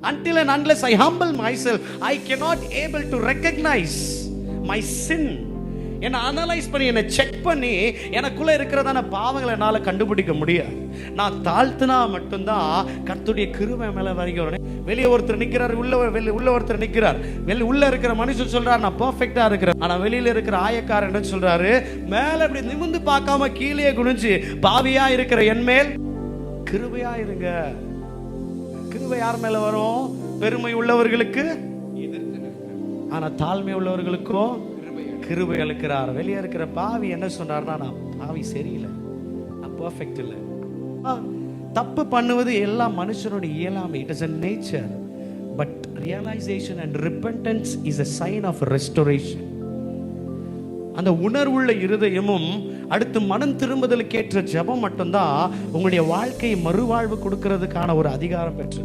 Until and unless I humble myself, I cannot able to recognize my sin. என்னை analyse பண்ணி, என்னை check பண்ணி, எனக்குள்ள இருக்கிறதான பாவங்களை என்னால் கண்டுபிடிக்க முடியாது. நான் தாழ்த்தினா மட்டும்தான் கர்த்தருடைய கிருபை மேலே வருகிறேன். வெளியே ஒருத்தர் நிற்கிறார், உள்ள ஒருத்தர் நிற்கிறார். உள்ள இருக்கிற மனுஷன் சொல்றாரு நான் பர்ஃபெக்டா இருக்கிறேன். ஆனா வெளியில இருக்கிற ஆயக்காரர் என்ன சொல்றாரு? மேல இப்படி நிமிர்ந்து பார்க்காம கீழே குனிஞ்சு, பாவியா இருக்கிற என் மேல் கிருபையா இருங்க. கிருபை யார் மேல வரும்? பெருமை உள்ளவர்களுக்கு, ஆனா தாழ்மை உள்ளவர்களுக்கோ கிருபை அளிக்கிறார். வெளியே இருக்கிற பாவி என்ன சொன்னார்னா, நான் பாவி சரியில்லை, நான் பர்ஃபெக்ட் இல்லை. தப்பு பண்ணுவது எல்லா மனுஷனுடைய இயலாமை. It is a nature, but realization and repentance is a sign of restoration. அந்த உணர்வுள்ள இருதயமும் அடுத்து மனம் திரும்புதலுக்கு ஏற்ற ஜெபம் மட்டும்தான் உங்களுடைய வாழ்க்கையை மறுவாழ்வு கொடுக்கிறதுக்கான ஒரு அதிகாரம் பெற்று.